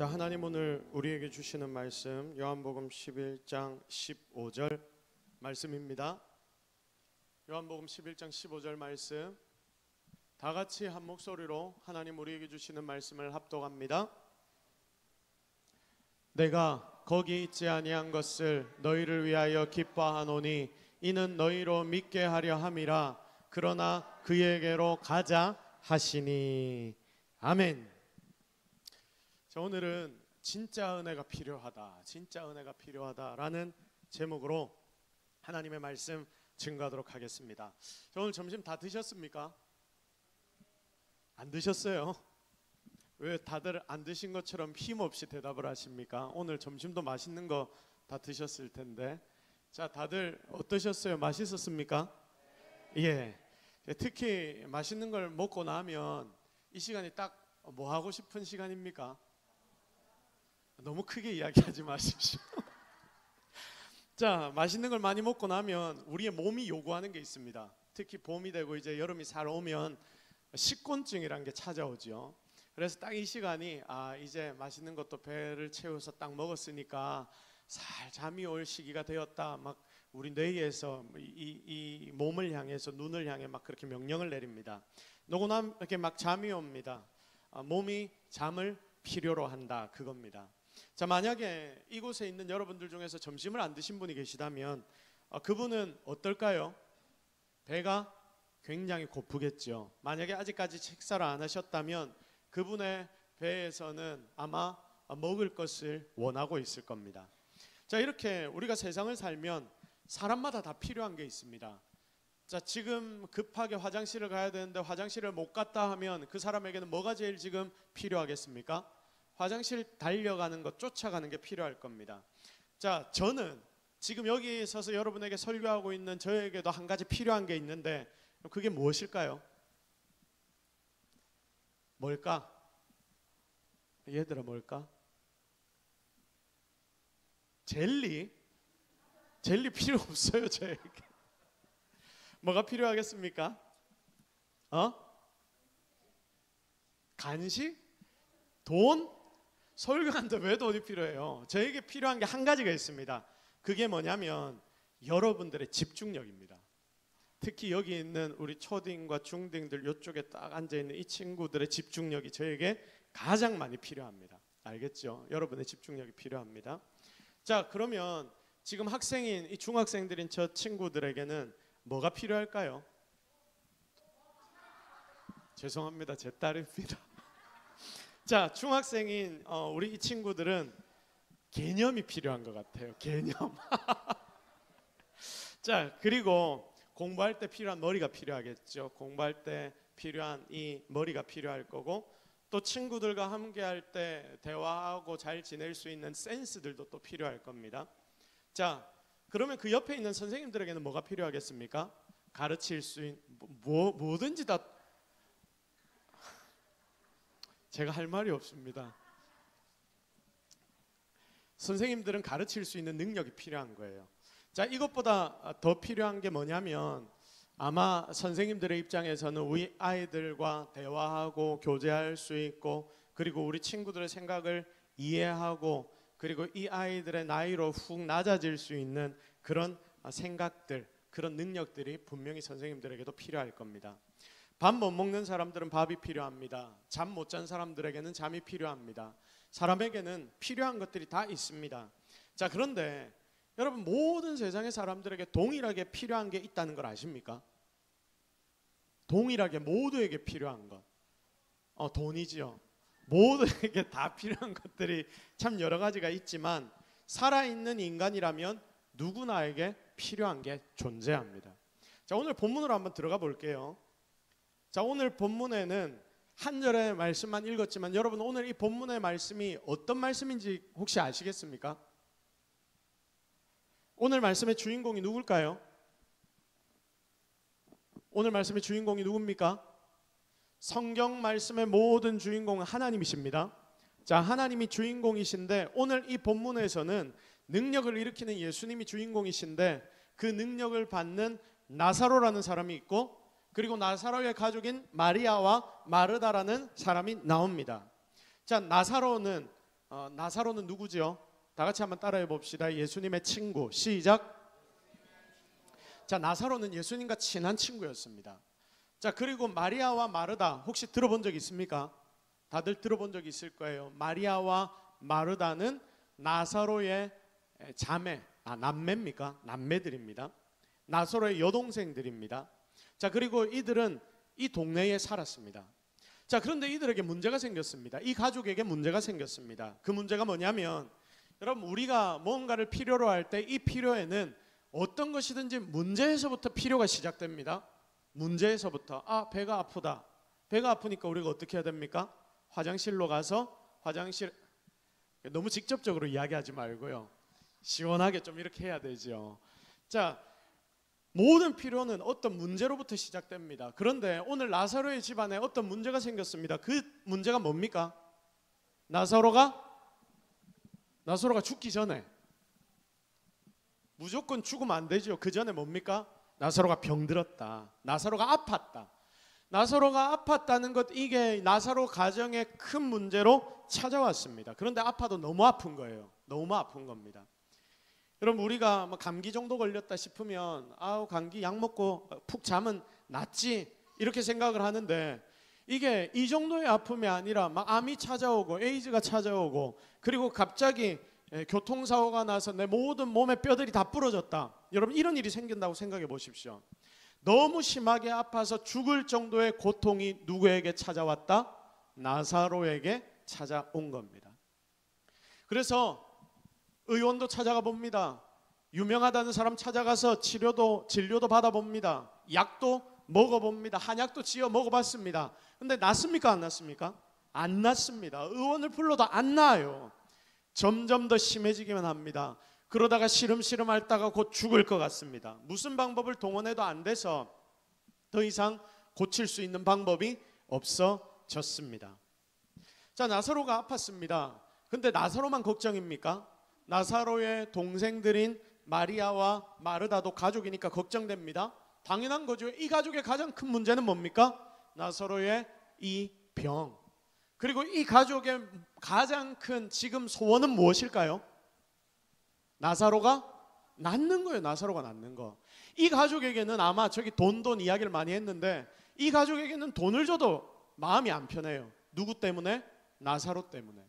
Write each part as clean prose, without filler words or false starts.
자, 하나님 오늘 우리에게 주시는 말씀 요한복음 11장 15절 말씀입니다. 요한복음 11장 15절 말씀 다 같이 한 목소리로 하나님 우리에게 주시는 말씀을 합독합니다. 내가 거기 있지 아니한 것을 너희를 위하여 기뻐하노니 이는 너희로 믿게 하려 함이라. 그러나 그에게로 가자 하시니. 아멘. 자, 오늘은 진짜 은혜가 필요하다, 진짜 은혜가 필요하다라는 제목으로 하나님의 말씀 증거하도록 하겠습니다. 자, 오늘 점심 다 드셨습니까? 안 드셨어요? 왜 다들 안 드신 것처럼 힘없이 대답을 하십니까? 오늘 점심도 맛있는 거 다 드셨을 텐데. 자, 다들 어떠셨어요? 맛있었습니까? 예. 특히 맛있는 걸 먹고 나면 이 시간이 딱 뭐 하고 싶은 시간입니까? 너무 크게 이야기하지 마십시오. 자, 맛있는 걸 많이 먹고 나면 우리의 몸이 요구하는 게 있습니다. 특히 봄이 되고 이제 여름이 살 오면 식곤증이라는 게 찾아오죠. 그래서 딱 이 시간이 이제 맛있는 것도 배를 채워서 딱 먹었으니까 살 잠이 올 시기가 되었다. 막 우리 뇌에서 이 몸을 향해서 눈을 향해 막 그렇게 명령을 내립니다. 노곤함 이렇게 막 잠이 옵니다. 몸이 잠을 필요로 한다, 그겁니다. 자, 만약에 이곳에 있는 여러분들 중에서 점심을 안 드신 분이 계시다면 그분은 어떨까요? 배가 굉장히 고프겠죠. 만약에 아직까지 식사를 안 하셨다면 그분의 배에서는 아마 먹을 것을 원하고 있을 겁니다. 자, 이렇게 우리가 세상을 살면 사람마다 다 필요한 게 있습니다. 자, 지금 급하게 화장실을 가야 되는데 화장실을 못 갔다 하면 그 사람에게는 뭐가 제일 지금 필요하겠습니까? 화장실 달려가는 것, 쫓아가는 게 필요할 겁니다. 자, 저는 지금 여기 서서 여러분에게 설교하고 있는 저에게도 한 가지 필요한 게 있는데 그게 무엇일까요? 뭘까? 얘들아, 뭘까? 젤리? 젤리 필요 없어요, 저에게. 뭐가 필요하겠습니까? 간식? 돈? 설교하는데 왜 돈이 필요해요? 저에게 필요한 게 한 가지가 있습니다. 그게 뭐냐면 여러분들의 집중력입니다. 특히 여기 있는 우리 초딩과 중딩들 이쪽에 딱 앉아있는 이 친구들의 집중력이 저에게 가장 많이 필요합니다. 알겠죠? 여러분의 집중력이 필요합니다. 자, 그러면 지금 학생인 이 중학생들인 저 친구들에게는 뭐가 필요할까요? 죄송합니다, 제 딸입니다. 자, 중학생인 우리 이 친구들은 개념이 필요한 것 같아요. 개념. 자, 그리고 공부할 때 필요한 머리가 필요하겠죠. 공부할 때 필요한 이 머리가 필요할 거고, 또 친구들과 함께할 때 대화하고 잘 지낼 수 있는 센스들도 또 필요할 겁니다. 자, 그러면 그 옆에 있는 선생님들에게는 뭐가 필요하겠습니까? 가르칠 수 있는 뭐든지 다. 제가 할 말이 없습니다. 선생님들은 가르칠 수 있는 능력이 필요한 거예요. 자, 이것보다 더 필요한 게 뭐냐면 아마 선생님들의 입장에서는 우리 아이들과 대화하고 교제할 수 있고, 그리고 우리 친구들의 생각을 이해하고, 그리고 이 아이들의 나이로 훅 낮아질 수 있는 그런 생각들, 그런 능력들이 분명히 선생님들에게도 필요할 겁니다. 밥 못 먹는 사람들은 밥이 필요합니다. 잠 못 잔 사람들에게는 잠이 필요합니다. 사람에게는 필요한 것들이 다 있습니다. 자, 그런데 여러분, 모든 세상의 사람들에게 동일하게 필요한 게 있다는 걸 아십니까? 동일하게 모두에게 필요한 것, 돈이지요. 모두에게 다 필요한 것들이 참 여러 가지가 있지만 살아있는 인간이라면 누구나에게 필요한 게 존재합니다. 자, 오늘 본문으로 한번 들어가 볼게요. 자, 오늘 본문에는 한 절의 말씀만 읽었지만 여러분, 오늘 이 본문의 말씀이 어떤 말씀인지 혹시 아시겠습니까? 오늘 말씀의 주인공이 누굴까요? 오늘 말씀의 주인공이 누굽니까? 성경 말씀의 모든 주인공은 하나님이십니다. 자, 하나님이 주인공이신데 오늘 이 본문에서는 능력을 일으키는 예수님이 주인공이신데 그 능력을 받는 나사로라는 사람이 있고, 그리고 나사로의 가족인 마리아와 마르다라는 사람이 나옵니다. 자, 나사로는 나사로는 누구죠? 다 같이 한번 따라해 봅시다. 예수님의 친구. 시작. 자, 나사로는 예수님과 친한 친구였습니다. 자, 그리고 마리아와 마르다 혹시 들어본 적 있습니까? 다들 들어본 적 있을 거예요. 마리아와 마르다는 나사로의 자매, 남매입니까? 남매들입니다. 나사로의 여동생들입니다. 자, 그리고 이들은 이 동네에 살았습니다. 자, 그런데 이들에게 문제가 생겼습니다. 이 가족에게 문제가 생겼습니다. 그 문제가 뭐냐면, 여러분, 우리가 뭔가를 필요로 할 때 이 필요에는 어떤 것이든지 문제에서부터 필요가 시작됩니다. 문제에서부터. 배가 아프다. 배가 아프니까 우리가 어떻게 해야 됩니까? 화장실로 가서 너무 직접적으로 이야기하지 말고요. 시원하게 좀 이렇게 해야 되죠. 자, 모든 필요는 어떤 문제로부터 시작됩니다. 그런데 오늘 나사로의 집안에 어떤 문제가 생겼습니다. 그 문제가 뭡니까? 나사로가 죽기 전에, 무조건 죽으면 안 되죠. 그 전에 뭡니까? 나사로가 병들었다. 나사로가 아팠다. 나사로가 아팠다는 것, 이게 나사로 가정의 큰 문제로 찾아왔습니다. 그런데 아파도 너무 아픈 거예요. 너무 아픈 겁니다. 여러분, 우리가 감기 정도 걸렸다 싶으면 감기 약 먹고 푹 자면 낫지 이렇게 생각을 하는데, 이게 이 정도의 아픔이 아니라 막 암이 찾아오고 에이즈가 찾아오고, 그리고 갑자기 교통사고가 나서 내 모든 몸의 뼈들이 다 부러졌다. 여러분, 이런 일이 생긴다고 생각해 보십시오. 너무 심하게 아파서 죽을 정도의 고통이 누구에게 찾아왔다? 나사로에게 찾아온 겁니다. 그래서 의원도 찾아가 봅니다. 유명하다는 사람 찾아가서 진료도 받아봅니다. 약도 먹어봅니다. 한약도 지어 먹어봤습니다. 근데 낫습니까? 안 낫습니까? 안 낫습니다. 의원을 불러도 안 나아요. 점점 더 심해지기만 합니다. 그러다가 시름시름 앓다가 곧 죽을 것 같습니다. 무슨 방법을 동원해도 안 돼서 더 이상 고칠 수 있는 방법이 없어졌습니다. 자, 나사로가 아팠습니다. 근데 나사로만 걱정입니까? 나사로의 동생들인 마리아와 마르다도 가족이니까 걱정됩니다. 당연한 거죠. 이 가족의 가장 큰 문제는 뭡니까? 나사로의 이 병. 그리고 이 가족의 가장 큰 지금 소원은 무엇일까요? 나사로가 낫는 거예요. 나사로가 낫는 거. 이 가족에게는 아마 돈 이야기를 많이 했는데, 이 가족에게는 돈을 줘도 마음이 안 편해요. 누구 때문에? 나사로 때문에.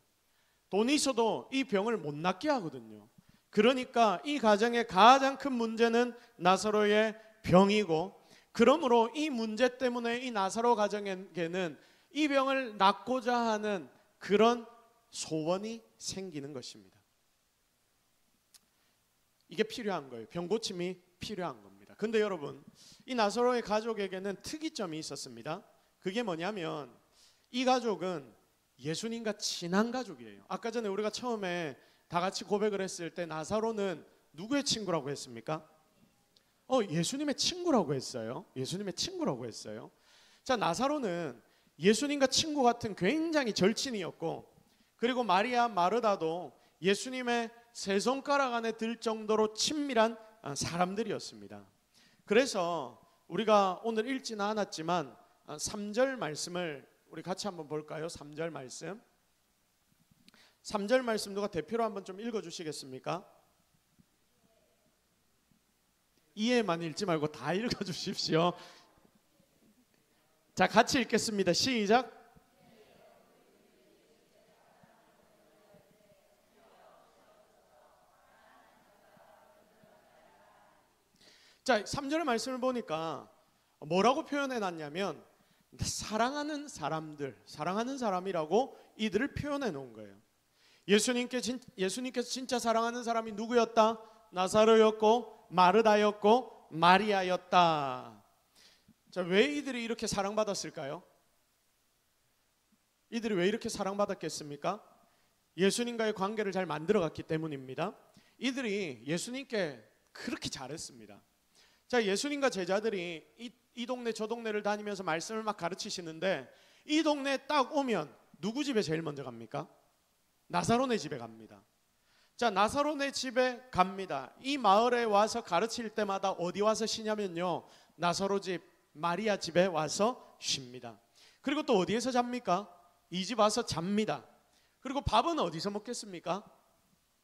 돈이 있어도 이 병을 못 낫게 하거든요. 그러니까 이 가정의 가장 큰 문제는 나사로의 병이고, 그러므로 이 문제 때문에 이 나사로 가정에게는 이 병을 낫고자 하는 그런 소원이 생기는 것입니다. 이게 필요한 거예요. 병 고침이 필요한 겁니다. 근데 여러분, 이 나사로의 가족에게는 특이점이 있었습니다. 그게 뭐냐면, 이 가족은 예수님과 친한 가족이에요. 아까 전에 우리가 처음에 다 같이 고백을 했을 때 나사로는 누구의 친구라고 했습니까? 예수님의 친구라고 했어요. 예수님의 친구라고 했어요. 자, 나사로는 예수님과 친구 같은 굉장히 절친이었고, 그리고 마리아 마르다도 예수님의 세 손가락 안에 들 정도로 친밀한 사람들이었습니다. 그래서 우리가 오늘 읽지는 않았지만 3절 말씀을 우리 같이 한번 볼까요? 3절 말씀. 3절 말씀 누가 대표로 한번 좀 읽어주시겠습니까? 이해만 읽지 말고 다 읽어주십시오. 자, 같이 읽겠습니다. 시작. 자, 3절의 말씀을 보니까 뭐라고 표현해 놨냐면 사랑하는 사람들, 사랑하는 사람이라고 이들을 표현해 놓은 거예요. 예수님께서 진짜 사랑하는 사람이 누구였다? 나사로였고 마르다였고 마리아였다. 자, 왜 이들이 이렇게 사랑받았을까요? 이들이 왜 이렇게 사랑받았겠습니까? 예수님과의 관계를 잘 만들어갔기 때문입니다. 이들이 예수님께 그렇게 잘했습니다. 자, 예수님과 제자들이 이 동네 저 동네를 다니면서 말씀을 막 가르치시는데, 이 동네에 딱 오면 누구 집에 제일 먼저 갑니까? 나사로네 집에 갑니다. 자, 나사로네 집에 갑니다. 이 마을에 와서 가르칠 때마다 어디 와서 쉬냐면요, 나사로 집, 마리아 집에 와서 쉽니다. 그리고 또 어디에서 잡니까? 이 집 와서 잡니다. 그리고 밥은 어디서 먹겠습니까?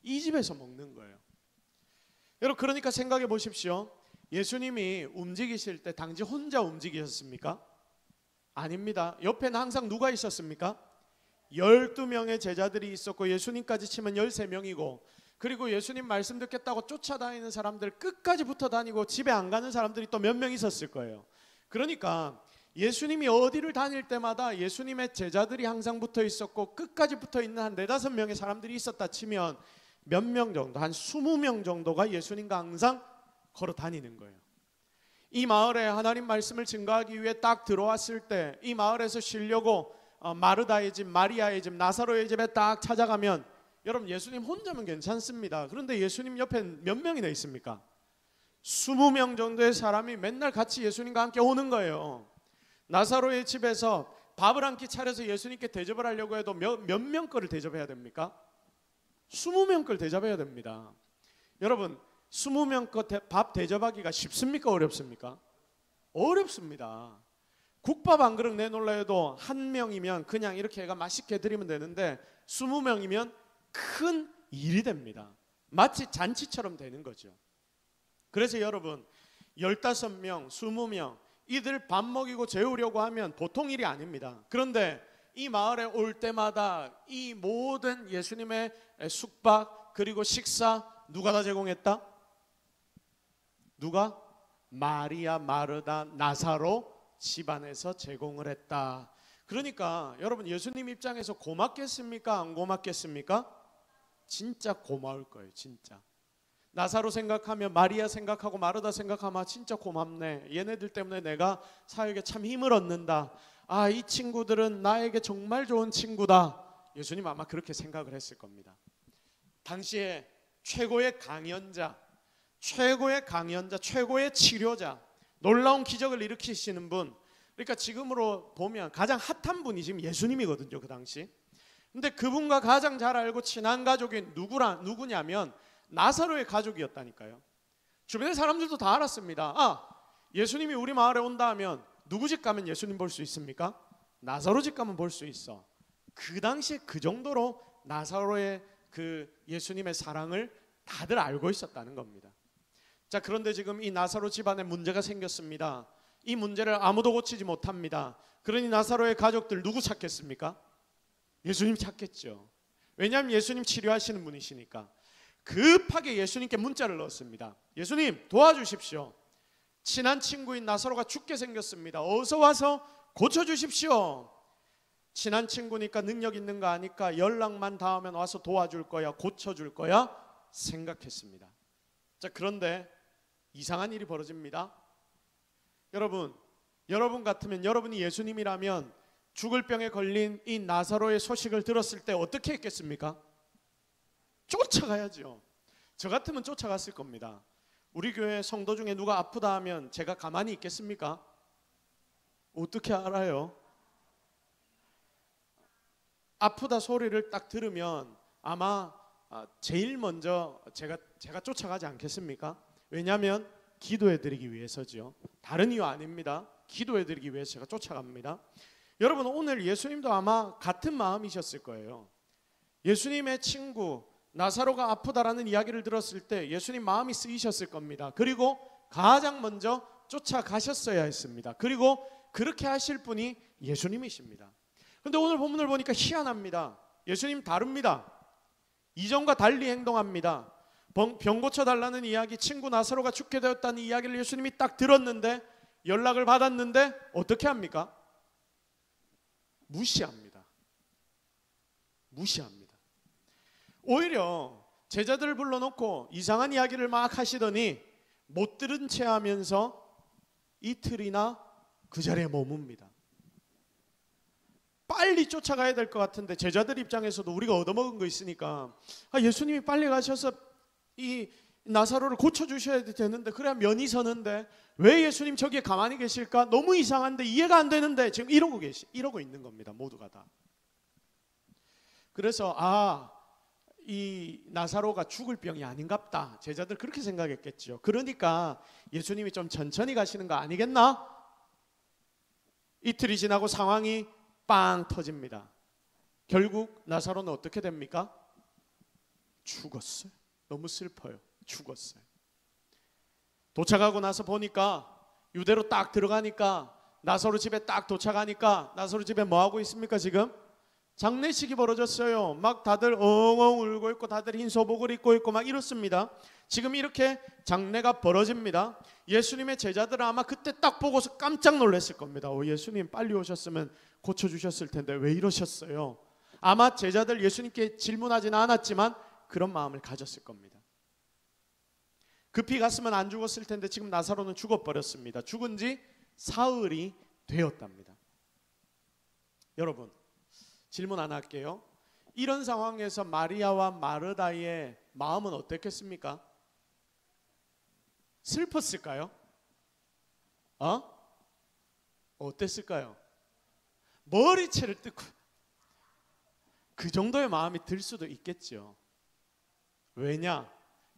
이 집에서 먹는 거예요. 여러분, 그러니까 생각해 보십시오. 예수님이 움직이실 때 당시 혼자 움직이셨습니까? 아닙니다. 옆에는 항상 누가 있었습니까? 12명의 제자들이 있었고, 예수님까지 치면 13명이고, 그리고 예수님 말씀 듣겠다고 쫓아다니는 사람들, 끝까지 붙어 다니고 집에 안 가는 사람들이 또 몇 명 있었을 거예요. 그러니까 예수님이 어디를 다닐 때마다 예수님의 제자들이 항상 붙어 있었고, 끝까지 붙어 있는 한 4-5명의 사람들이 있었다 치면 몇 명 정도, 한 20명 정도가 예수님과 항상 걸어 다니는 거예요. 이 마을에 하나님 말씀을 증거하기 위해 딱 들어왔을 때, 이 마을에서 쉬려고 마르다의 집, 마리아의 집, 나사로의 집에 딱 찾아가면, 여러분, 예수님 혼자면 괜찮습니다. 그런데 예수님 옆에 몇 명이나 있습니까? 20명 정도의 사람이 맨날 같이 예수님과 함께 오는 거예요. 나사로의 집에서 밥을 한 끼 차려서 예수님께 대접을 하려고 해도 몇 명 거를 대접해야 됩니까? 20명 걸 대접해야 됩니다. 여러분, 20명 거 밥 대접하기가 쉽습니까? 어렵습니까? 어렵습니다. 국밥 한 그릇 내놓으려 해도 한 명이면 그냥 이렇게 해가 맛있게 드리면 되는데 20명이면 큰 일이 됩니다. 마치 잔치처럼 되는 거죠. 그래서 여러분, 15명, 20명 이들 밥 먹이고 재우려고 하면 보통 일이 아닙니다. 그런데 이 마을에 올 때마다 이 모든 예수님의 숙박 그리고 식사 누가 다 제공했다? 누가? 마리아, 마르다, 나사로 집안에서 제공을 했다. 그러니까 여러분, 예수님 입장에서 고맙겠습니까? 안 고맙겠습니까? 진짜 고마울 거예요. 진짜. 나사로 생각하면, 마리아 생각하고, 마르다 생각하면 진짜 고맙네. 얘네들 때문에 내가 사역에 참 힘을 얻는다. 아, 이 친구들은 나에게 정말 좋은 친구다. 예수님 아마 그렇게 생각을 했을 겁니다. 당시에 최고의 강연자, 최고의 치료자, 놀라운 기적을 일으키시는 분, 그러니까 지금으로 보면 가장 핫한 분이 지금 예수님이거든요. 그 당시. 근데 그분과 가장 잘 알고 친한 가족이 누구냐면 나사로의 가족이었다니까요. 주변의 사람들도 다 알았습니다. 아, 예수님이 우리 마을에 온다 하면 누구 집 가면 예수님 볼 수 있습니까? 나사로 집 가면 볼 수 있어. 그 당시에 그 정도로 나사로의 그 예수님의 사랑을 다들 알고 있었다는 겁니다. 자, 그런데 지금 이 나사로 집안에 문제가 생겼습니다. 이 문제를 아무도 고치지 못합니다. 그러니 나사로의 가족들 누구 찾겠습니까? 예수님 찾겠죠. 왜냐하면 예수님 치료하시는 분이시니까. 급하게 예수님께 문자를 넣었습니다. 예수님, 도와주십시오. 친한 친구인 나사로가 죽게 생겼습니다. 어서 와서 고쳐주십시오. 친한 친구니까 능력 있는 거 아니까 연락만 닿으면 와서 도와줄 거야, 고쳐줄 거야 생각했습니다. 자, 그런데 이상한 일이 벌어집니다. 여러분 같으면, 여러분이 예수님이라면 죽을 병에 걸린 이 나사로의 소식을 들었을 때 어떻게 했겠습니까? 쫓아가야죠. 저 같으면 쫓아갔을 겁니다. 우리 교회 성도 중에 누가 아프다 하면 제가 가만히 있겠습니까? 어떻게 알아요? 아프다 소리를 딱 들으면 아마 제일 먼저 제가 쫓아가지 않겠습니까? 왜냐하면 기도해드리기 위해서죠. 다른 이유 아닙니다. 기도해드리기 위해서 제가 쫓아갑니다. 여러분, 오늘 예수님도 아마 같은 마음이셨을 거예요. 예수님의 친구 나사로가 아프다라는 이야기를 들었을 때 예수님 마음이 쓰이셨을 겁니다. 그리고 가장 먼저 쫓아가셨어야 했습니다. 그리고 그렇게 하실 분이 예수님이십니다. 그런데 오늘 본문을 보니까 희한합니다. 예수님 다릅니다. 이전과 달리 행동합니다. 병 고쳐달라는 이야기, 친구 나사로가 죽게 되었다는 이야기를 예수님이 딱 들었는데, 연락을 받았는데 어떻게 합니까? 무시합니다. 오히려 제자들을 불러놓고 이상한 이야기를 막 하시더니 못 들은 채 하면서 이틀이나 그 자리에 머뭅니다. 빨리 쫓아가야 될 것 같은데 제자들 입장에서도 우리가 얻어먹은 거 있으니까 예수님이 빨리 가셔서 이 나사로를 고쳐주셔야 되는데, 그래야 면이 서는데 왜 예수님 저기에 가만히 계실까? 너무 이상한데, 이해가 안 되는데, 지금 이러고 있는 겁니다. 모두가 다. 그래서 이 나사로가 죽을 병이 아닌갑다. 제자들 그렇게 생각했겠죠. 그러니까 예수님이 좀 천천히 가시는 거 아니겠나? 이틀이 지나고 상황이 빵 터집니다. 결국 나사로는 어떻게 됩니까? 죽었어요. 너무 슬퍼요. 죽었어요. 도착하고 나서 보니까 유대로 딱 들어가니까 나사로 집에 딱 도착하니까 나사로 집에 뭐 하고 있습니까? 지금 장례식이 벌어졌어요. 막 다들 엉엉 울고 있고 다들 흰 소복을 입고 있고 막 이렇습니다. 지금 이렇게 장례가 벌어집니다. 예수님의 제자들은 아마 그때 딱 보고서 깜짝 놀랐을 겁니다. 예수님 빨리 오셨으면 고쳐주셨을 텐데 왜 이러셨어요? 아마 제자들 예수님께 질문하지는 않았지만 그런 마음을 가졌을 겁니다. 급히 갔으면 안 죽었을 텐데 지금 나사로는 죽어버렸습니다. 죽은 지 사흘이 되었답니다. 여러분, 질문 하나 할게요. 이런 상황에서 마리아와 마르다의 마음은 어땠겠습니까? 슬펐을까요? 어땠을까요? 머리채를 뜯고 그 정도의 마음이 들 수도 있겠죠. 왜냐?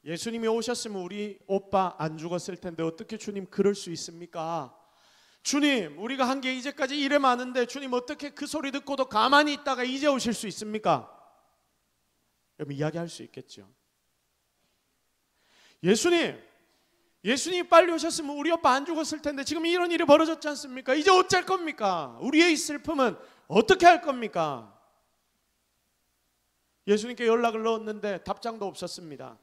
예수님이 오셨으면 우리 오빠 안 죽었을 텐데 어떻게 주님 그럴 수 있습니까? 주님, 우리가 한 게 이제까지 이래 많은데 주님 어떻게 그 소리 듣고도 가만히 있다가 이제 오실 수 있습니까? 여러분 이야기할 수 있겠죠. 예수님 빨리 오셨으면 우리 오빠 안 죽었을 텐데 지금 이런 일이 벌어졌지 않습니까? 이제 어쩔 겁니까? 우리의 이 슬픔은 어떻게 할 겁니까? 예수님께 연락을 넣었는데 답장도 없었습니다.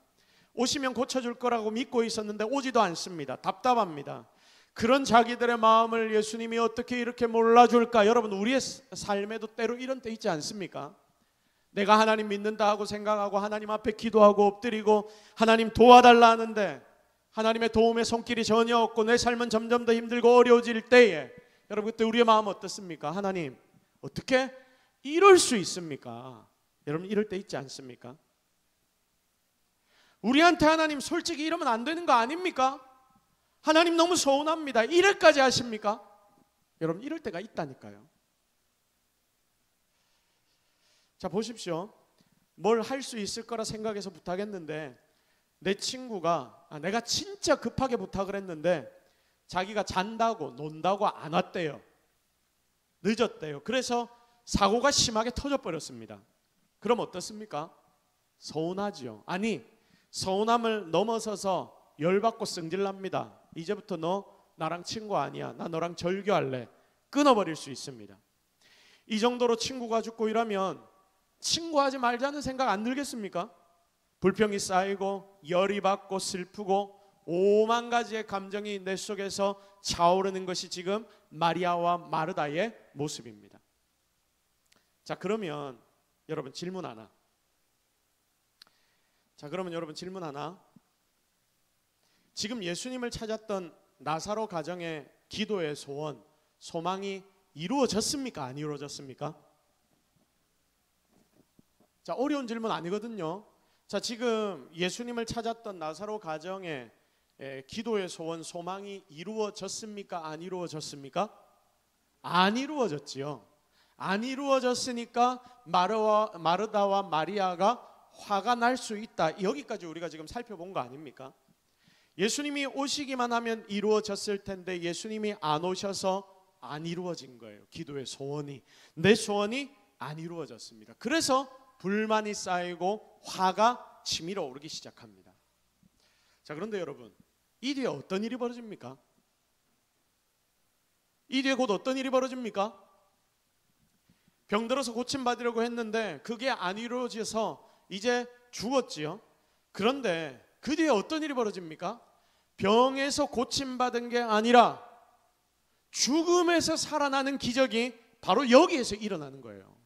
오시면 고쳐줄 거라고 믿고 있었는데 오지도 않습니다. 답답합니다. 그런 자기들의 마음을 예수님이 어떻게 이렇게 몰라줄까? 여러분 우리의 삶에도 때로 이런 때 있지 않습니까? 내가 하나님 믿는다 하고 생각하고 하나님 앞에 기도하고 엎드리고 하나님 도와달라 하는데 하나님의 도움의 손길이 전혀 없고 내 삶은 점점 더 힘들고 어려워질 때에 여러분 그때 우리의 마음은 어떻습니까? 하나님 어떻게 이럴 수 있습니까? 여러분 이럴 때 있지 않습니까? 우리한테 하나님 솔직히 이러면 안 되는 거 아닙니까? 하나님 너무 서운합니다. 이래까지 하십니까? 여러분 이럴 때가 있다니까요. 자 보십시오. 뭘 할 수 있을 거라 생각해서 부탁했는데 내 친구가 내가 진짜 급하게 부탁을 했는데 자기가 잔다고 논다고 안 왔대요. 늦었대요. 그래서 사고가 심하게 터져버렸습니다. 그럼 어떻습니까? 서운하지요. 아니 서운함을 넘어서서 열받고 승질납니다. 이제부터 너 나랑 친구 아니야. 나 너랑 절교할래. 끊어버릴 수 있습니다. 이 정도로 친구가 죽고 이러면 친구하지 말자는 생각 안 들겠습니까? 불평이 쌓이고 열이 받고 슬프고 오만 가지의 감정이 내 속에서 차오르는 것이 지금 마리아와 마르다의 모습입니다. 자 그러면 여러분 질문 하나. 지금 예수님을 찾았던 나사로 가정의 기도의 소원, 소망이 이루어졌습니까? 안 이루어졌습니까? 자, 어려운 질문 아니거든요. 자, 지금 예수님을 찾았던 나사로 가정의 기도의 소원, 소망이 이루어졌습니까? 안 이루어졌습니까? 안 이루어졌지요. 안 이루어졌으니까 마르다와 마리아가 화가 날 수 있다. 여기까지 우리가 지금 살펴본 거 아닙니까? 예수님이 오시기만 하면 이루어졌을 텐데 예수님이 안 오셔서 안 이루어진 거예요. 기도의 소원이. 내 소원이 안 이루어졌습니다. 그래서 불만이 쌓이고 화가 치밀어 오르기 시작합니다. 자, 그런데 여러분, 이 뒤에 어떤 일이 벌어집니까? 이 뒤에 곧 어떤 일이 벌어집니까? 병들어서 고침받으려고 했는데 그게 안 이루어져서 이제 죽었지요. 그런데 그 뒤에 어떤 일이 벌어집니까? 병에서 고침받은 게 아니라 죽음에서 살아나는 기적이 바로 여기에서 일어나는 거예요.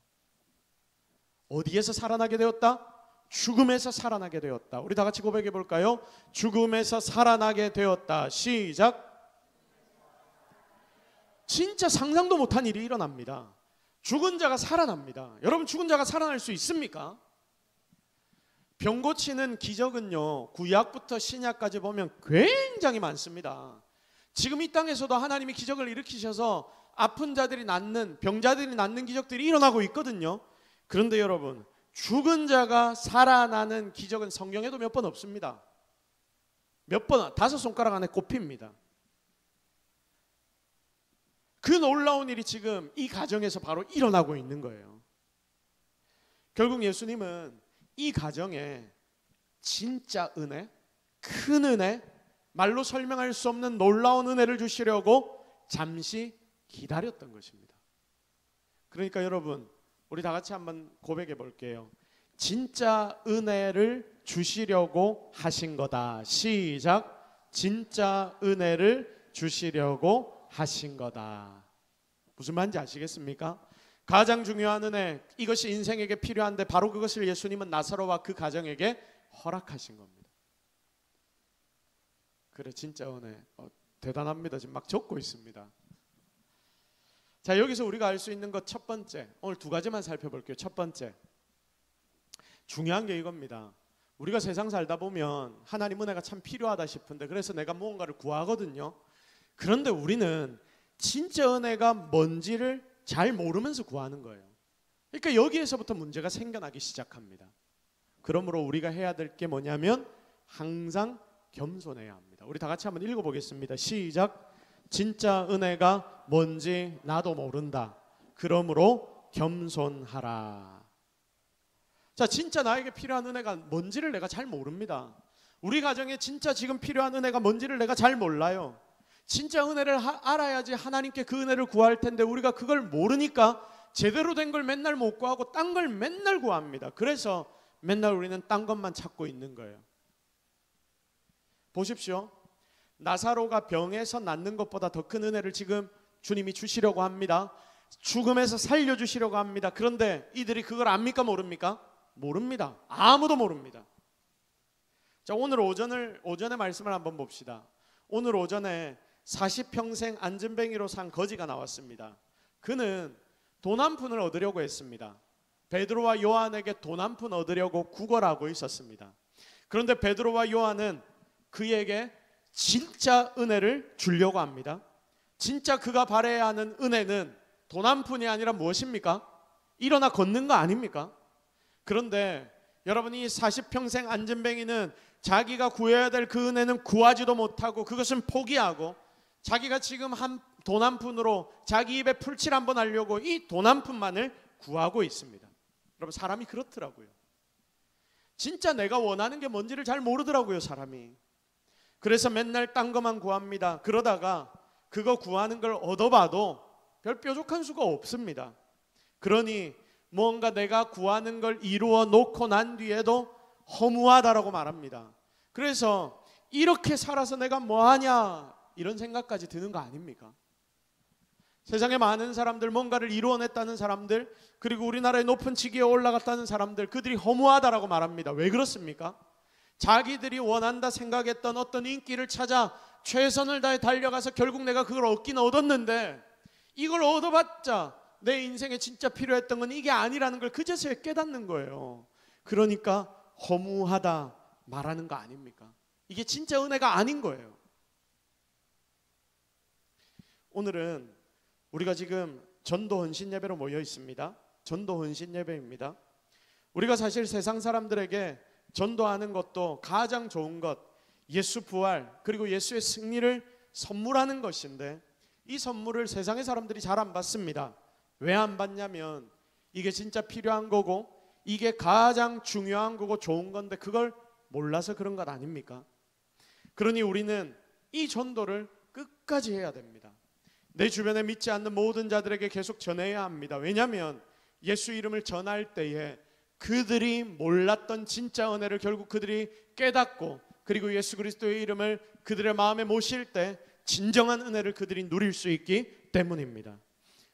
어디에서 살아나게 되었다? 죽음에서 살아나게 되었다. 우리 다 같이 고백해 볼까요? 죽음에서 살아나게 되었다. 시작. 진짜 상상도 못한 일이 일어납니다. 죽은 자가 살아납니다. 여러분 죽은 자가 살아날 수 있습니까? 병 고치는 기적은요, 구약부터 신약까지 보면 굉장히 많습니다. 지금 이 땅에서도 하나님이 기적을 일으키셔서 아픈 자들이 낫는, 병자들이 낫는 기적들이 일어나고 있거든요. 그런데 여러분, 죽은 자가 살아나는 기적은 성경에도 몇 번 없습니다. 몇 번, 5손가락 안에 꼽힙니다. 그 놀라운 일이 지금 이 가정에서 바로 일어나고 있는 거예요. 결국 예수님은 이 가정에 진짜 은혜, 큰 은혜, 말로 설명할 수 없는 놀라운 은혜를 주시려고 잠시 기다렸던 것입니다. 그러니까 여러분, 우리 다 같이 한번 고백해 볼게요. 진짜 은혜를 주시려고 하신 거다. 시작. 진짜 은혜를 주시려고 하신 거다. 무슨 말인지 아시겠습니까? 가장 중요한 은혜, 이것이 인생에게 필요한데 바로 그것을 예수님은 나사로와 그 가정에게 허락하신 겁니다. 그래, 진짜 은혜. 대단합니다. 지금 막 적고 있습니다. 자, 여기서 우리가 알 수 있는 것 첫 번째, 오늘 두 가지만 살펴볼게요. 첫 번째, 중요한 게 이겁니다. 우리가 세상 살다 보면 하나님 은혜가 참 필요하다 싶은데, 그래서 내가 무언가를 구하거든요. 그런데 우리는 진짜 은혜가 뭔지를 잘 모르면서 구하는 거예요. 그러니까 여기에서부터 문제가 생겨나기 시작합니다. 그러므로 우리가 해야 될 게 뭐냐면 항상 겸손해야 합니다. 우리 다 같이 한번 읽어보겠습니다. 시작. 진짜 은혜가 뭔지 나도 모른다. 그러므로 겸손하라. 자, 진짜 나에게 필요한 은혜가 뭔지를 내가 잘 모릅니다. 우리 가정에 진짜 지금 필요한 은혜가 뭔지를 내가 잘 몰라요. 진짜 은혜를 알아야지 하나님께 그 은혜를 구할 텐데 우리가 그걸 모르니까 제대로 된 걸 맨날 못 구하고 딴 걸 맨날 구합니다. 그래서 맨날 우리는 딴 것만 찾고 있는 거예요. 보십시오. 나사로가 병에서 낫는 것보다 더 큰 은혜를 지금 주님이 주시려고 합니다. 죽음에서 살려주시려고 합니다. 그런데 이들이 그걸 압니까 모릅니까? 모릅니다. 아무도 모릅니다. 자, 오늘 오전의 말씀을 한번 봅시다. 오늘 오전에 40평생 안전뱅이로 산 거지가 나왔습니다. 그는 돈 한 푼을 얻으려고 했습니다. 베드로와 요한에게 돈 한 푼 얻으려고 구걸하고 있었습니다. 그런데 베드로와 요한은 그에게 진짜 은혜를 주려고 합니다. 진짜 그가 바라야 하는 은혜는 돈 한 푼이 아니라 무엇입니까? 일어나 걷는 거 아닙니까? 그런데 여러분, 이 40평생 안전뱅이는 자기가 구해야 될 그 은혜는 구하지도 못하고 그것은 포기하고 자기가 지금 돈 한 푼으로 자기 입에 풀칠 한번 하려고 이 돈 한 푼만을 구하고 있습니다. 여러분, 사람이 그렇더라고요. 진짜 내가 원하는 게 뭔지를 잘 모르더라고요, 사람이. 그래서 맨날 딴 것만 구합니다. 그러다가 그거 구하는 걸 얻어봐도 별 뾰족한 수가 없습니다. 그러니 뭔가 내가 구하는 걸 이루어 놓고 난 뒤에도 허무하다라고 말합니다. 그래서 이렇게 살아서 내가 뭐하냐 이런 생각까지 드는 거 아닙니까? 세상에 많은 사람들, 뭔가를 이루어냈다는 사람들, 그리고 우리나라의 높은 직위에 올라갔다는 사람들, 그들이 허무하다라고 말합니다. 왜 그렇습니까? 자기들이 원한다 생각했던 어떤 인기를 찾아 최선을 다해 달려가서 결국 내가 그걸 얻긴 얻었는데 이걸 얻어봤자 내 인생에 진짜 필요했던 건 이게 아니라는 걸 그제서야 깨닫는 거예요. 그러니까 허무하다 말하는 거 아닙니까? 이게 진짜 은혜가 아닌 거예요. 오늘은 우리가 지금 전도 헌신 예배로 모여 있습니다. 전도 헌신 예배입니다. 우리가 사실 세상 사람들에게 전도하는 것도 가장 좋은 것, 예수 부활 그리고 예수의 승리를 선물하는 것인데 이 선물을 세상의 사람들이 잘 안 받습니다. 왜 안 받냐면 이게 진짜 필요한 거고 이게 가장 중요한 거고 좋은 건데 그걸 몰라서 그런 것 아닙니까? 그러니 우리는 이 전도를 끝까지 해야 됩니다. 내 주변에 믿지 않는 모든 자들에게 계속 전해야 합니다. 왜냐하면 예수 이름을 전할 때에 그들이 몰랐던 진짜 은혜를 결국 그들이 깨닫고 그리고 예수 그리스도의 이름을 그들의 마음에 모실 때 진정한 은혜를 그들이 누릴 수 있기 때문입니다.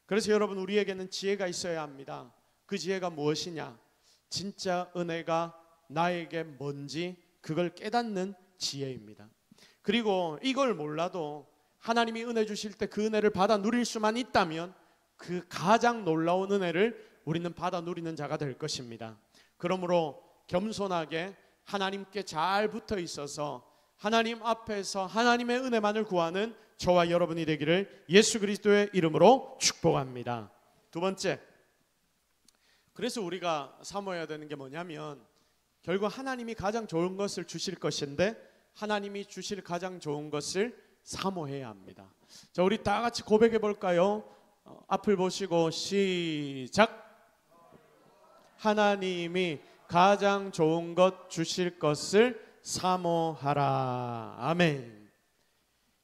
그래서 여러분, 우리에게는 지혜가 있어야 합니다. 그 지혜가 무엇이냐? 진짜 은혜가 나에게 뭔지 그걸 깨닫는 지혜입니다. 그리고 이걸 몰라도 하나님이 은혜 주실 때 그 은혜를 받아 누릴 수만 있다면 그 가장 놀라운 은혜를 우리는 받아 누리는 자가 될 것입니다. 그러므로 겸손하게 하나님께 잘 붙어 있어서 하나님 앞에서 하나님의 은혜만을 구하는 저와 여러분이 되기를 예수 그리스도의 이름으로 축복합니다. 두 번째, 그래서 우리가 사모해야 되는 게 뭐냐면 결국 하나님이 가장 좋은 것을 주실 것인데 하나님이 주실 가장 좋은 것을 사모해야 합니다. 자, 우리 다 같이 고백해 볼까요? 앞을 보시고 시작. 하나님이 가장 좋은 것 주실 것을 사모하라. 아멘.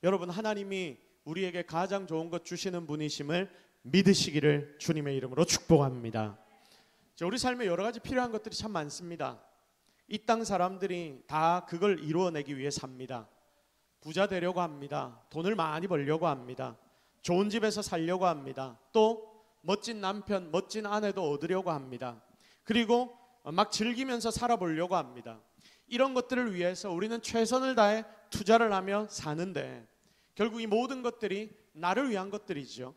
여러분, 하나님이 우리에게 가장 좋은 것 주시는 분이심을 믿으시기를 주님의 이름으로 축복합니다. 우리 삶에 여러 가지 필요한 것들이 참 많습니다. 이 땅 사람들이 다 그걸 이루어내기 위해 삽니다. 부자 되려고 합니다. 돈을 많이 벌려고 합니다. 좋은 집에서 살려고 합니다. 또 멋진 남편, 멋진 아내도 얻으려고 합니다. 그리고 막 즐기면서 살아보려고 합니다. 이런 것들을 위해서 우리는 최선을 다해 투자를 하며 사는데 결국 이 모든 것들이 나를 위한 것들이죠.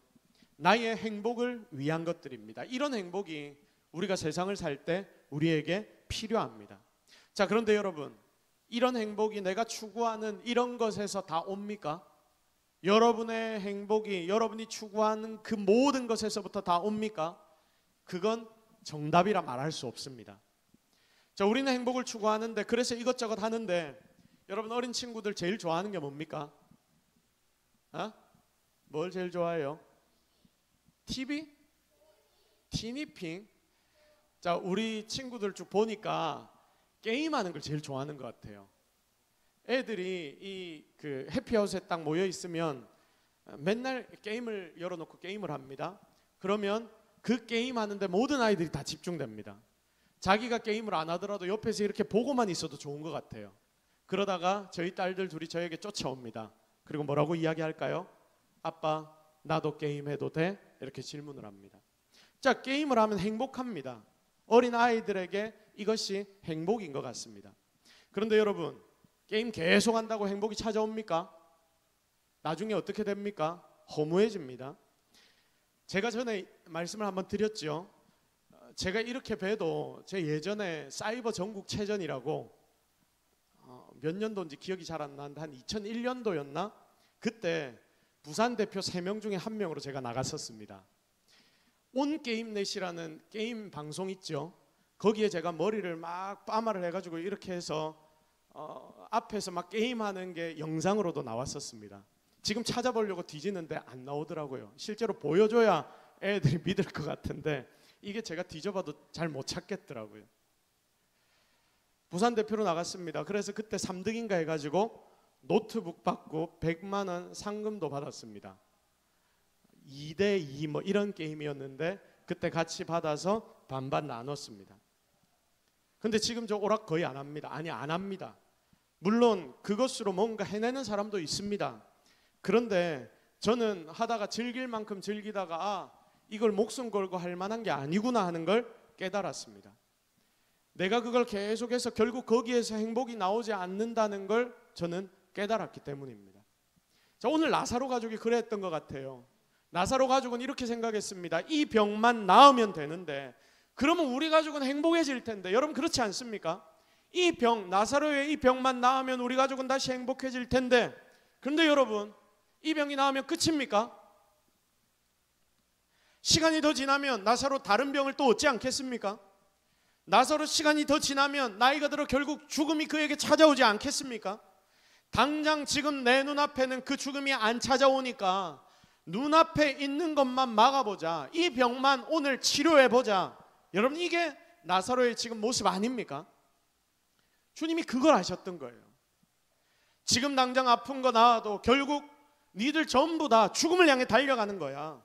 나의 행복을 위한 것들입니다. 이런 행복이 우리가 세상을 살 때 우리에게 필요합니다. 자, 그런데 여러분, 이런 행복이 내가 추구하는 이런 것에서 다 옵니까? 여러분의 행복이 여러분이 추구하는 그 모든 것에서부터 다 옵니까? 그건 정답이라 말할 수 없습니다. 자, 우리는 행복을 추구하는데 그래서 이것저것 하는데 여러분, 어린 친구들 제일 좋아하는 게 뭡니까? 뭘 제일 좋아해요? TV? 티니핑? 자, 우리 친구들 쭉 보니까 게임하는 걸 제일 좋아하는 것 같아요. 애들이 이 그 해피하우스에 딱 모여 있으면 맨날 게임을 열어놓고 게임을 합니다. 그러면 그 게임 하는데 모든 아이들이 다 집중됩니다. 자기가 게임을 안 하더라도 옆에서 이렇게 보고만 있어도 좋은 것 같아요. 그러다가 저희 딸들 둘이 저에게 쫓아옵니다. 그리고 뭐라고 이야기할까요? 아빠, 나도 게임해도 돼? 이렇게 질문을 합니다. 자, 게임을 하면 행복합니다. 어린 아이들에게 이것이 행복인 것 같습니다. 그런데 여러분, 게임 계속 한다고 행복이 찾아옵니까? 나중에 어떻게 됩니까? 허무해집니다. 제가 전에 말씀을 한번 드렸죠. 제가 이렇게 봬도 제 예전에 사이버 전국체전이라고 몇 년도인지 기억이 잘 안 나는데 한 2001년도였나? 그때 부산 대표 3명 중에 1명으로 제가 나갔었습니다. 온게임넷이라는 게임 방송 있죠. 거기에 제가 머리를 막 빠마를 해가지고 이렇게 해서 앞에서 막 게임하는 게 영상으로도 나왔었습니다. 지금 찾아보려고 뒤지는데 안 나오더라고요. 실제로 보여줘야 애들이 믿을 것 같은데 이게 제가 뒤져봐도 잘 못 찾겠더라고요. 부산 대표로 나갔습니다. 그래서 그때 3등인가 해가지고 노트북 받고 100만 원 상금도 받았습니다. 2대2 뭐 이런 게임이었는데 그때 같이 받아서 반반 나눴습니다. 근데 지금 저 오락 거의 안 합니다. 아니, 안 합니다. 물론 그것으로 뭔가 해내는 사람도 있습니다. 그런데 저는 하다가 즐길 만큼 즐기다가 이걸 목숨 걸고 할 만한 게 아니구나 하는 걸 깨달았습니다. 내가 그걸 계속해서 결국 거기에서 행복이 나오지 않는다는 걸 저는 깨달았기 때문입니다. 자, 오늘 나사로 가족이 그랬던 것 같아요. 나사로 가족은 이렇게 생각했습니다. 이 병만 나으면 되는데 그러면 우리 가족은 행복해질 텐데. 여러분, 그렇지 않습니까? 이 병, 나사로의 이 병만 나으면 우리 가족은 다시 행복해질 텐데, 그런데 여러분, 이 병이 나으면 끝입니까? 시간이 더 지나면 나사로 다른 병을 또 얻지 않겠습니까? 나사로 시간이 더 지나면 나이가 들어 결국 죽음이 그에게 찾아오지 않겠습니까? 당장 지금 내 눈앞에는 그 죽음이 안 찾아오니까 눈앞에 있는 것만 막아보자. 이 병만 오늘 치료해보자. 여러분, 이게 나사로의 지금 모습 아닙니까? 주님이 그걸 아셨던 거예요. 지금 당장 아픈 거 나아도 결국 니들 전부 다 죽음을 향해 달려가는 거야.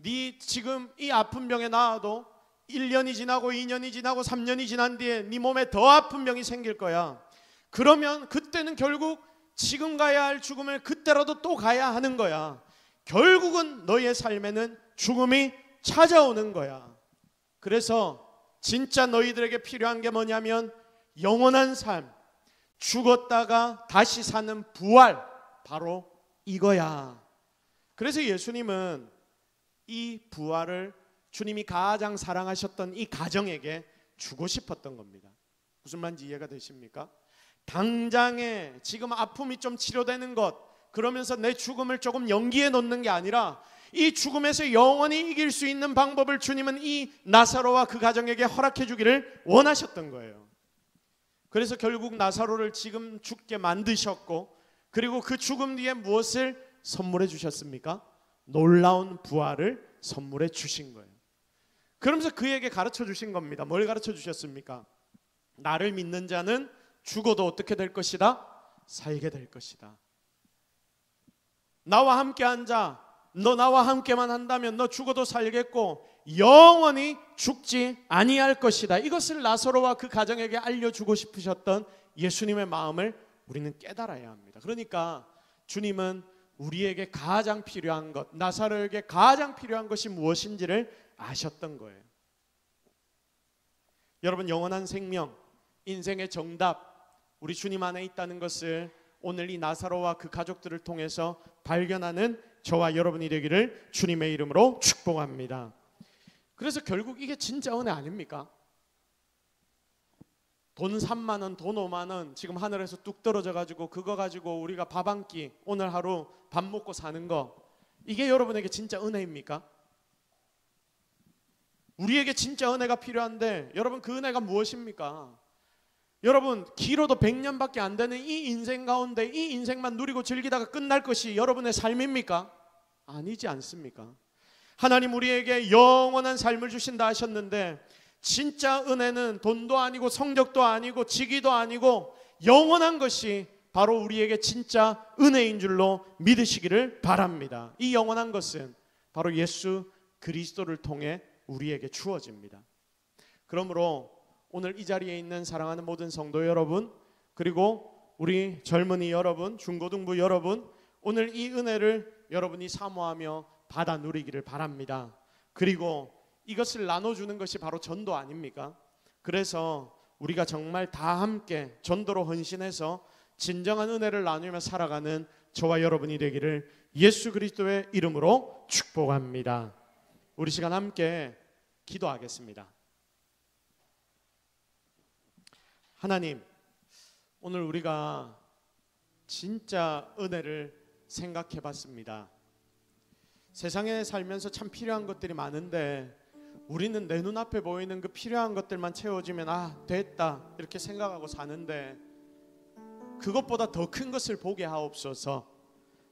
니 지금 이 아픈 병에 나아도 1년이 지나고 2년이 지나고 3년이 지난 뒤에 네 몸에 더 아픈 병이 생길 거야. 그러면 그때는 결국 지금 가야 할 죽음을 그때라도 또 가야 하는 거야. 결국은 너의 삶에는 죽음이 찾아오는 거야. 그래서 진짜 너희들에게 필요한 게 뭐냐면 영원한 삶, 죽었다가 다시 사는 부활, 바로 이거야. 그래서 예수님은 이 부활을 주님이 가장 사랑하셨던 이 가정에게 주고 싶었던 겁니다. 무슨 말인지 이해가 되십니까? 당장에 지금 아픔이 좀 치료되는 것, 그러면서 내 죽음을 조금 연기해 놓는 게 아니라 이 죽음에서 영원히 이길 수 있는 방법을 주님은 이 나사로와 그 가정에게 허락해 주기를 원하셨던 거예요. 그래서 결국 나사로를 지금 죽게 만드셨고, 그리고 그 죽음 뒤에 무엇을 선물해 주셨습니까? 놀라운 부활을 선물해 주신 거예요. 그러면서 그에게 가르쳐 주신 겁니다. 뭘 가르쳐 주셨습니까? 나를 믿는 자는 죽어도 어떻게 될 것이다? 살게 될 것이다. 나와 함께 앉아. 너 나와 함께만 한다면 너 죽어도 살겠고 영원히 죽지 아니할 것이다. 이것을 나사로와 그 가정에게 알려주고 싶으셨던 예수님의 마음을 우리는 깨달아야 합니다. 그러니까 주님은 우리에게 가장 필요한 것, 나사로에게 가장 필요한 것이 무엇인지를 아셨던 거예요. 여러분, 영원한 생명, 인생의 정답, 우리 주님 안에 있다는 것을 오늘 이 나사로와 그 가족들을 통해서 발견하는 저와 여러분이 되기를 주님의 이름으로 축복합니다. 그래서 결국 이게 진짜 은혜 아닙니까? 돈 3만 원, 돈 5만 원 지금 하늘에서 뚝 떨어져 가지고 그거 가지고 우리가 밥 한 끼, 오늘 하루 밥 먹고 사는 거, 이게 여러분에게 진짜 은혜입니까? 우리에게 진짜 은혜가 필요한데 여러분, 그 은혜가 무엇입니까? 여러분, 길어도 100년밖에 안 되는 이 인생 가운데 이 인생만 누리고 즐기다가 끝날 것이 여러분의 삶입니까? 아니지 않습니까? 하나님 우리에게 영원한 삶을 주신다 하셨는데 진짜 은혜는 돈도 아니고 성적도 아니고 직위도 아니고 영원한 것이 바로 우리에게 진짜 은혜인 줄로 믿으시기를 바랍니다. 이 영원한 것은 바로 예수 그리스도를 통해 우리에게 주어집니다. 그러므로 오늘 이 자리에 있는 사랑하는 모든 성도 여러분, 그리고 우리 젊은이 여러분, 중고등부 여러분, 오늘 이 은혜를 여러분이 사모하며 받아 누리기를 바랍니다. 그리고 이것을 나눠주는 것이 바로 전도 아닙니까? 그래서 우리가 정말 다 함께 전도로 헌신해서 진정한 은혜를 나누며 살아가는 저와 여러분이 되기를 예수 그리스도의 이름으로 축복합니다. 우리 시간 함께 기도하겠습니다. 하나님, 오늘 우리가 진짜 은혜를 생각해 봤습니다. 세상에 살면서 참 필요한 것들이 많은데 우리는 내 눈앞에 보이는 그 필요한 것들만 채워지면 됐다 이렇게 생각하고 사는데 그것보다 더 큰 것을 보게 하옵소서.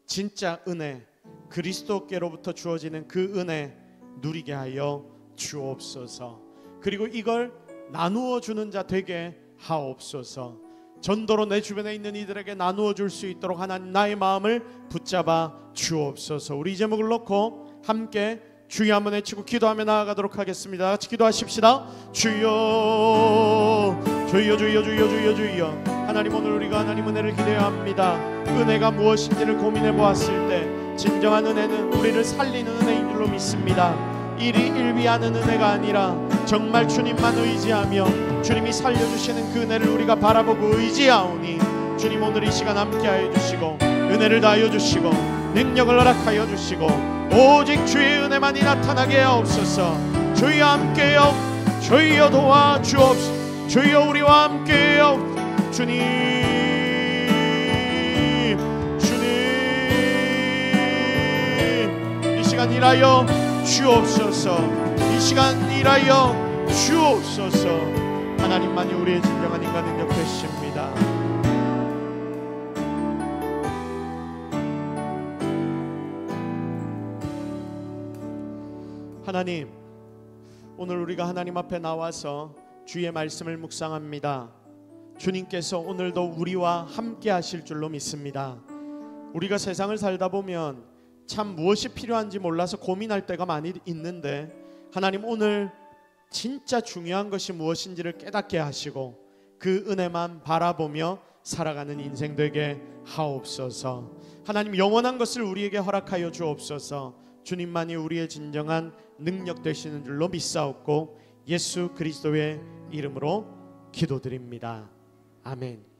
진짜 은혜, 그리스도께로부터 주어지는 그 은혜 누리게 하여 주옵소서. 그리고 이걸 나누어 주는 자 되게 하옵소서. 전도로 내 주변에 있는 이들에게 나누어 줄 수 있도록 하나님 나의 마음을 붙잡아 주옵소서. 우리 이 제목을 놓고 함께 주여 한번 외치고 기도하며 나아가도록 하겠습니다. 같이 기도하십시다. 주여, 주여, 주여, 주여, 주여, 주여. 하나님, 오늘 우리가 하나님 은혜를 기대해야 합니다. 은혜가 무엇인지를 고민해 보았을 때 진정한 은혜는 우리를 살리는 은혜인 줄로 믿습니다. 일이 일비하는 은혜가 아니라 정말 주님만 의지하며 주님이 살려주시는 그 은혜를 우리가 바라보고 의지하오니 주님, 오늘 이 시간 함께하여 주시고 은혜를 다하여 주시고 능력을 허락하여 주시고 오직 주의 은혜만이 나타나게 하옵소서. 주여 함께여, 주여 도와주옵소서. 주여 우리와 함께여. 주님, 주님, 이 시간 일하여 주옵소서. 이 시간 일하여 주옵소서. 하나님만이 우리의 진정한 인간 능력 되십니다. 하나님, 오늘 우리가 하나님 앞에 나와서 주의 말씀을 묵상합니다. 주님께서 오늘도 우리와 함께 하실 줄로 믿습니다. 우리가 세상을 살다 보면 참 무엇이 필요한지 몰라서 고민할 때가 많이 있는데 하나님, 오늘 진짜 중요한 것이 무엇인지를 깨닫게 하시고 그 은혜만 바라보며 살아가는 인생 되게 하옵소서. 하나님, 영원한 것을 우리에게 허락하여 주옵소서. 주님만이 우리의 진정한 능력 되시는 줄로 믿사옵고 예수 그리스도의 이름으로 기도드립니다. 아멘.